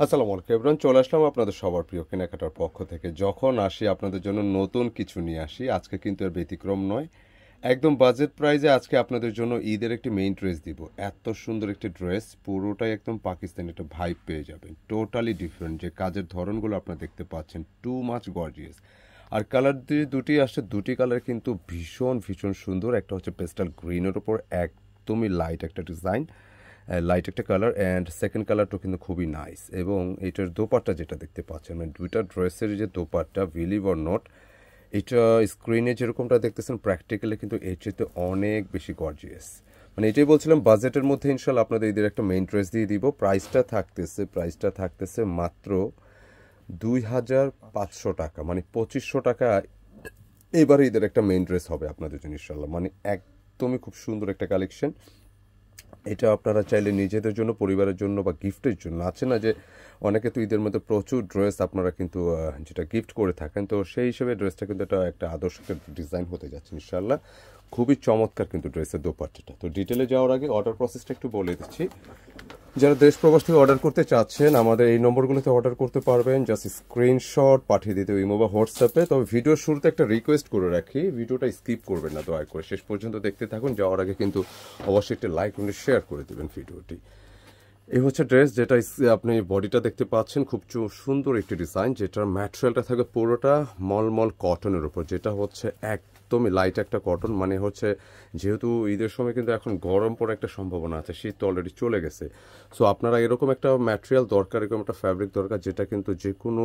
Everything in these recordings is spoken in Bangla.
আসসালামু আলাইকুম এভরিওয়ান, চলে আসলাম আপনাদের সবার প্রিয় কেনাকাটার পক্ষ থেকে। যখন আসি আপনাদের জন্য নতুন কিছু নিয়ে আসি। আজকে কিন্তু এর ব্যতিক্রম নয়, একদম বাজেট প্রাইজে আজকে আপনাদের জন্য ঈদের একটি মেইন ড্রেস দিব। এত সুন্দর একটি ড্রেস, পুরোটাই একদম পাকিস্তানি একটা ভাইব পেয়ে যাবেন, টোটালি ডিফারেন্ট। যে কাজের ধরনগুলো আপনারা দেখতে পাচ্ছেন, টু মাচ গর্জিয়াস। আর কালার দুটি আসছে, দুটি কালার কিন্তু ভীষণ ভীষণ সুন্দর। একটা হচ্ছে পেস্টাল গ্রিনের উপর একদমই লাইট একটা ডিজাইন, লাইট একটা কালার, অ্যান্ড সেকেন্ড কালারটাও কিন্তু খুবই নাইস। এবং এটার দোপাট্টা যেটা দেখতে পাচ্ছেন, মানে দুইটা ড্রেসের যে দোপাট্টা, বিলিভ অর নট, এটা স্ক্রিনে যেরকমটা দেখতেছেন প্র্যাকটিক্যালি কিন্তু এর চাইতে অনেক বেশি গর্জিয়াস। মানে এটাই বলছিলাম, বাজেটের মধ্যে ইনশাল্লাহ আপনাদের ঈদের একটা মেইন ড্রেস দিয়ে দিব। প্রাইসটা থাকতেছে মাত্র 2500 টাকা, মানে 2500 টাকা। এবারে ঈদের একটা মেইন ড্রেস হবে আপনাদের জন্য ইনশাল্লাহ, মানে একদমই খুব সুন্দর একটা কালেকশন। এটা আপনারা চাইলে নিজেদের জন্য, পরিবারের জন্য বা গিফটের জন্য, আছে না যে অনেকে তো ঈদের মধ্যে প্রচুর ড্রেস আপনারা কিন্তু যেটা গিফট করে থাকেন, তো সেই হিসেবে ড্রেসটা কিন্তু একটা আদর্শ ডিজাইন হতে যাচ্ছে ইনশাল্লাহ। খুবই চমৎকার কিন্তু ড্রেসের দোপাট্টাটা। তো ডিটেলে যাওয়ার আগে অর্ডার প্রসেসটা একটু বলে দিচ্ছি। যারা দেশ প্রবাস থেকে অর্ডার করতে চাচ্ছেন, আমাদের এই নম্বরগুলোতে অর্ডার করতে পারবেন। জাস্ট স্ক্রিনশট পাঠিয়ে দিতে ইমো বা হোয়াটসঅ্যাপে। তবে ভিডিওর শুরুতে একটা রিকোয়েস্ট করে রাখি, ভিডিওটা স্কিপ করবেন না দয়া করে, শেষ পর্যন্ত দেখতে থাকুন। যাওয়ার আগে কিন্তু অবশ্যই একটা লাইক এবং শেয়ার করে দেবেন ভিডিওটি। এই হচ্ছে ড্রেস, যেটা আপনি বডিটা দেখতে পাচ্ছেন, খুব সুন্দর একটি ডিজাইন, যেটার ম্যাটেরিয়ালটা থাকবে পুরোটা মলমল কটনের উপর, যেটা হচ্ছে একদমই লাইট একটা কটন। মানে হচ্ছে যেহেতু ঈদের সময় কিন্তু এখন গরম পড়ার একটা সম্ভাবনা আছে, শীত তো অলরেডি চলে গেছে। সো আপনারা এরকম একটা ম্যাটেরিয়াল দরকার, এরকম একটা ফ্যাব্রিক দরকার, যেটা কিন্তু যে কোনো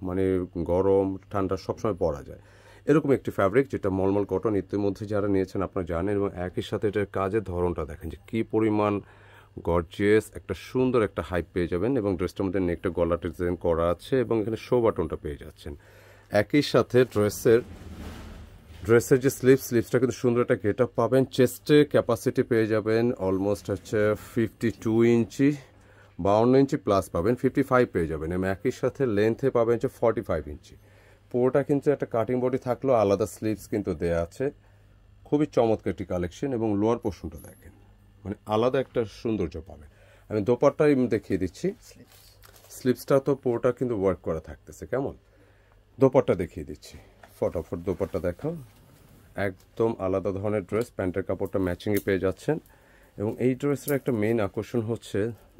মানে গরম ঠান্ডা সবসময় পরা যায়। এরকম একটি ফ্যাব্রিক যেটা মলমল কটন, ইতিমধ্যে যারা নিয়েছেন আপনারা জানেন। এবং একই সাথে এটার কাজের ধরনটা দেখেন যে কী পরিমাণ গর্জিয়াস, একটা সুন্দর একটা হাইপ পেয়ে যাবেন। এবং ড্রেসটার মধ্যে নেকটা গলা ডিজাইন করা আছে, এবং এখানে শো বাটনটা পেয়ে যাচ্ছেন। একই সাথে ড্রেসের যে স্লিপসটা কিন্তু সুন্দর একটা গেট আপ পাবেন। চেস্টে ক্যাপাসিটি পেয়ে যাবেন অলমোস্ট হচ্ছে 52 ইঞ্চি, 52 ইঞ্চি প্লাস পাবেন, 55 পেয়ে যাবেন। এবং একই সাথে লেন্থে পাবেন হচ্ছে 45 ইঞ্চি। পুরোটা কিন্তু একটা কাটিং বডি থাকলেও আলাদা স্লিভস কিন্তু দেয়া আছে। খুবই চমৎকার একটি কালেকশন। এবং লোয়ার পোর্শনটা দেখেন, মানে আলাদা একটা সৌন্দর্য পাবেন। আমি দোপাট্টাই দেখিয়ে দিচ্ছি। স্লিপসটা তো পুরোটা কিন্তু ওয়ার্ক করা থাকতেছে। কেমন দোপাট্টা দেখিয়ে দিচ্ছি, ফটাফট দোপাট্টা দেখাও। একদম আলাদা ধরনের ড্রেস, প্যান্টের কাপড়টা ম্যাচিংয়ে পেয়ে যাচ্ছেন। এবং এই ড্রেসের একটা মেইন আকর্ষণ হচ্ছে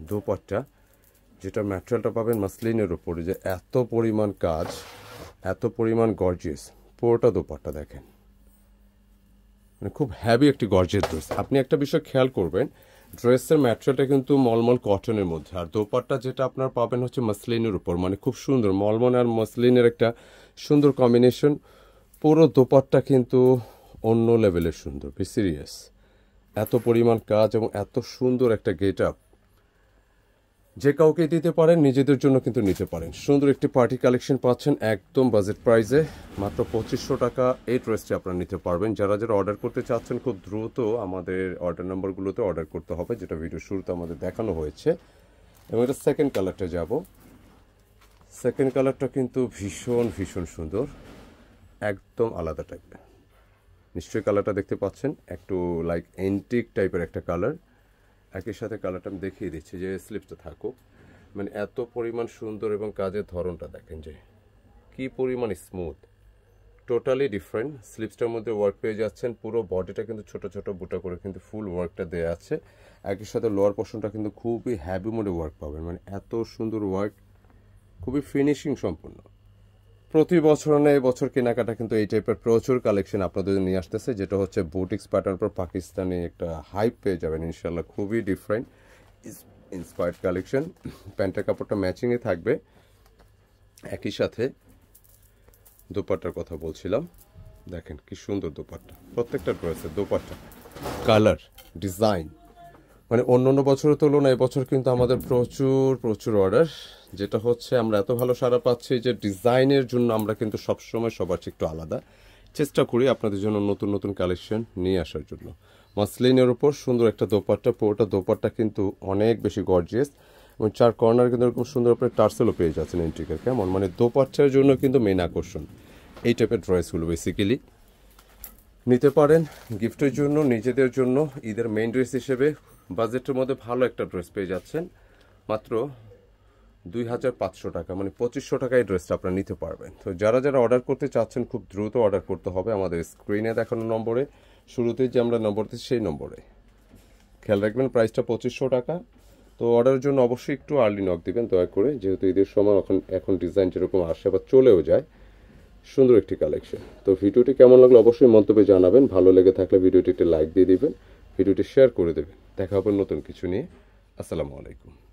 দোপাট্টা, যেটা ম্যাটেরিয়ালটা পাবেন মাসলিনের উপরে, যে এত পরিমাণ কাজ, এত পরিমাণ গর্জিয়াস। পুরোটা দোপাট্টা দেখেন, মানে খুব হ্যাভি একটি গর্জিয়াস ড্রেস। আপনি একটা বিষয় খেয়াল করবেন, ড্রেসের ম্যাটেরিয়ালটা কিন্তু মলমল কটনের মধ্যে, আর দোপাট্টা যেটা আপনার পাবেন হচ্ছে মাসলিনের উপর। মানে খুব সুন্দর মলমল আর মাসলিনের একটা সুন্দর কম্বিনেশন। পুরো দোপাট্টা কিন্তু অন্য লেভেলের সুন্দর, বি সিরিয়াস। এত পরিমাণ কাজ এবং এত সুন্দর একটা গেট আপ, যে কাউকে দিতে পারেন, নিজেদের জন্য কিন্তু নিতে পারেন। সুন্দর একটি পার্টি কালেকশন পাচ্ছেন একদম বাজেট প্রাইসে, মাত্র 2500 টাকা এই ড্রেসটি আপনারা নিতে পারবেন। যারা যারা অর্ডার করতে চাচ্ছেন, খুব দ্রুত আমাদের অর্ডার নাম্বারগুলোতে অর্ডার করতে হবে, যেটা ভিডিও শুরুতে আমাদের দেখানো হয়েছে। এবং এটা সেকেন্ড কালারটা যাব। সেকেন্ড কালারটা কিন্তু ভীষণ ভীষণ সুন্দর, একদম আলাদা টাইপের। নিশ্চয়ই কালারটা দেখতে পাচ্ছেন, একটু লাইক এন্টিক টাইপের একটা কালার। একই সাথে কালারটা আমি দেখিয়ে দিচ্ছি, যে স্লিপসটা থাকুক। মানে এত পরিমাণ সুন্দর, এবং কাজের ধরনটা দেখেন যে কি পরিমাণ স্মুথ, টোটালি ডিফারেন্ট। স্লিপসটার মধ্যে ওয়ার্ক পেয়ে যাচ্ছেন, পুরো বডিটা কিন্তু ছোট ছোট বুটা করে কিন্তু ফুল ওয়ার্কটা দেওয়া আছে। একই সাথে লোয়ার পোর্শনটা কিন্তু খুবই হ্যাভি মোডে ওয়ার্ক পাবেন, মানে এত সুন্দর ওয়ার্ক, খুবই ফিনিশিং সম্পূর্ণ। প্রতি বছর না এবছর কেনাকাটা কিন্তু এই টাইপের প্রচুর কালেকশন আপনাদের নিয়ে আসতেছে, যেটা হচ্ছে বুটিক্স প্যাটার্ন পর পাকিস্তানি একটা হাইপ পেয়ে যাবেন ইনশাল্লাহ। খুবই ডিফারেন্ট ইন্সপায়ার্ড কালেকশন। প্যান্টের কাপড়টা ম্যাচিংয়ে থাকবে। একই সাথে দোপাট্টার কথা বলছিলাম, দেখেন কি সুন্দর দোপাট্টা, প্রত্যেকটা ড্রেসের দোপাট্টা, কালার, ডিজাইন, মানে অন্য অন্য বছরের তুলনায় এবছর কিন্তু আমাদের প্রচুর প্রচুর অর্ডার। যেটা হচ্ছে আমরা এত ভালো সাড়া পাচ্ছি যে ডিজাইনের জন্য আমরা কিন্তু সবসময় সবার চেয়ে একটু আলাদা চেষ্টা করি আপনাদের জন্য নতুন নতুন কালেকশন নিয়ে আসার জন্য। মাসলিনের উপর সুন্দর একটা দোপাট্টা, পুরোটা দোপাট্টা কিন্তু অনেক বেশি গর্জিয়াস। এবং চার কর্নার কিন্তু এরকম সুন্দর আপনি টার্সেলও পেয়ে যাচ্ছেন এন্ট্রিকের। কেমন মানে দোপাট্টার জন্য কিন্তু মেন আকর্ষণ এই টাইপের ড্রেসগুলো বেসিক্যালি নিতে পারেন গিফটের জন্য, নিজেদের জন্য, ঈদের মেইন ড্রেস হিসেবে। বাজেটের মধ্যে ভালো একটা ড্রেস পেয়ে যাচ্ছেন মাত্র 2500 টাকা, মানে 2500 টাকায় এই ড্রেসটা আপনারা নিতে পারবেন। তো যারা যারা অর্ডার করতে চাচ্ছেন খুব দ্রুত অর্ডার করতে হবে আমাদের স্ক্রিনে দেখানো নম্বরে, শুরুতেই যে আমরা নম্বর দিচ্ছি সেই নম্বরে। খেয়াল রাখবেন প্রাইসটা 2500 টাকা। তো অর্ডারের জন্য অবশ্যই একটু আর্লি নক দিবেন দয়া করে, যেহেতু ঈদের সময় এখন ডিজাইন যেরকম আসে আবার চলেও যায়। সুন্দর একটি কালেকশন। তো ভিডিওটি কেমন লাগলো অবশ্যই মন্তব্যে জানাবেন। ভালো লেগে থাকলে ভিডিওটি একটি লাইক দিয়ে দিবেন, ভিডিওটি শেয়ার করে দেবেন। দেখা হবে নতুন কিছু নিয়ে। আসসালামু আলাইকুম।